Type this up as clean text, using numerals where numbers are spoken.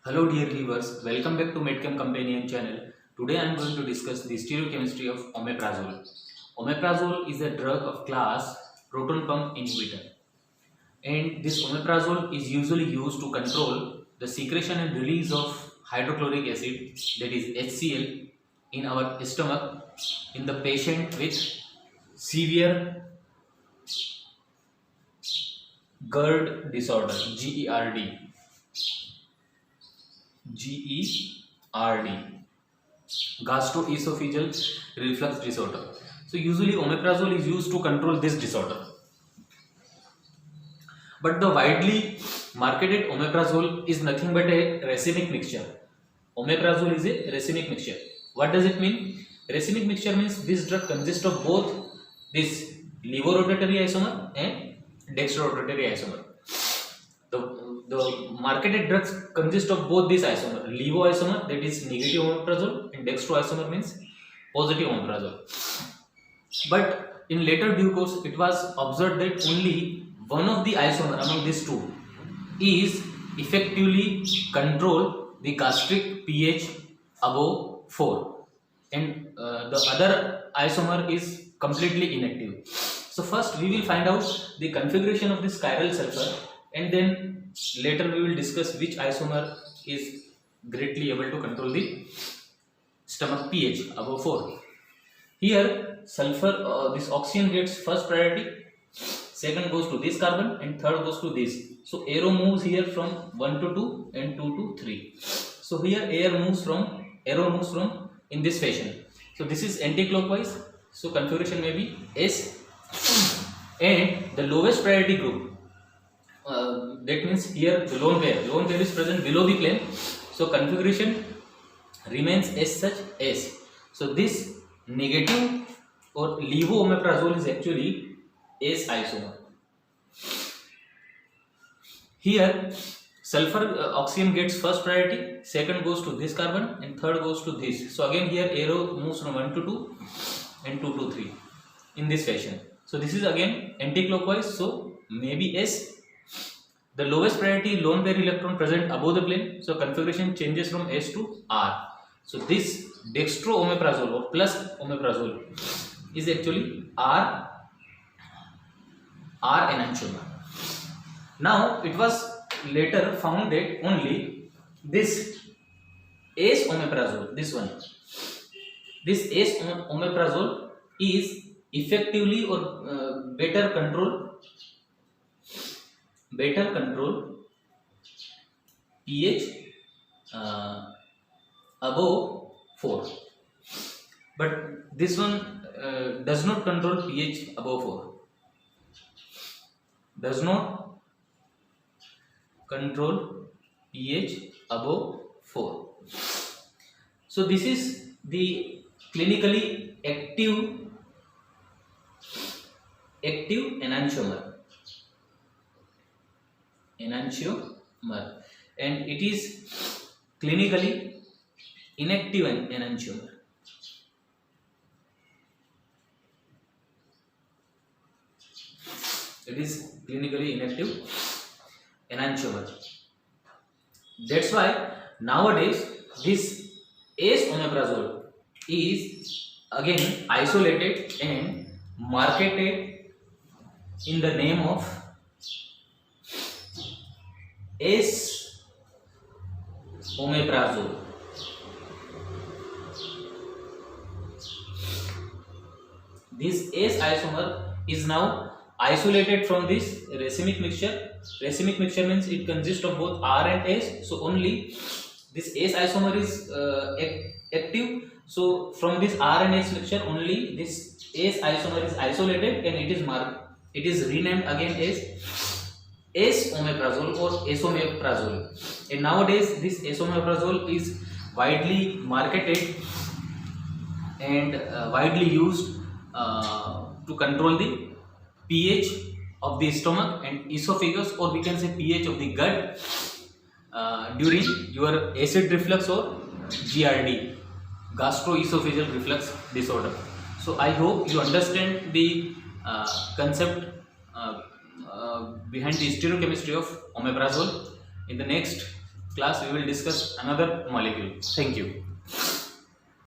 Hello dear viewers, welcome back to Medchem Companion channel. Today I am going to discuss the stereochemistry of omeprazole. Omeprazole is a drug of class proton pump inhibitor, and this omeprazole is usually used to control the secretion and release of hydrochloric acid, that is HCl, in our stomach in the patient with severe GERD disorder, GERD. GERD, gastroesophageal reflux disorder. So usually omeprazole is used to control this disorder. But the widely marketed omeprazole is nothing but a racemic mixture. Omeprazole is a racemic mixture. What does it mean? Racemic mixture means this drug consists of both this levorotatory isomer and dextrorotatory isomer. The marketed drugs consist of both these isomer. Levo isomer, that is negative omeprazole, and dextro isomer means positive omeprazole. But in later due course, it was observed that only one of the isomer among these two is effectively control the gastric pH above 4, and the other isomer is completely inactive. So first we will find out the configuration of this chiral sulfur, and then later we will discuss which isomer is greatly able to control the stomach pH above 4. Here sulfur, this oxygen gets first priority, second goes to this carbon, and third goes to this. So arrow moves here from 1 to 2 and 2 to 3. So here arrow moves from in this fashion. So this is anti-clockwise. So configuration may be S, and the lowest priority group, that means here the lone pair is present below the plane. So configuration remains as such S. So this negative or levoomeprazole is actually S isomer. Here sulfur, oxygen gets first priority, second goes to this carbon, and third goes to this. So again here arrow moves from 1 to 2 and 2 to 3 in this fashion. So this is again anti-clockwise, so maybe S. The lowest priority lone pair electron present above the plane, so configuration changes from S to R. So this dextroomeprazole or plus omeprazole is actually R enantiomer. Now it was later found that only this S omeprazole, this S omeprazole is effectively or better control pH above 4, but this one does not control pH above 4, does not control pH above 4. So this is the clinically active enantiomer, and it is clinically inactive enantiomer. It is clinically inactive enantiomer. That's why nowadays this S omeprazole is again isolated and marketed in the name of S omeprazole. This S isomer is now isolated from this racemic mixture. Racemic mixture means it consists of both R and S. So only this S isomer is active. So from this R and S mixture, only this S isomer is isolated, and it is renamed again as S-omeprazole or esomeprazole. And nowadays this esomeprazole is widely marketed and widely used to control the pH of the stomach and esophagus, or we can say pH of the gut during your acid reflux or GERD, gastroesophageal reflux disorder. So I hope you understand the concept behind the stereochemistry of omeprazole. In the next class we will discuss another molecule. Thank you.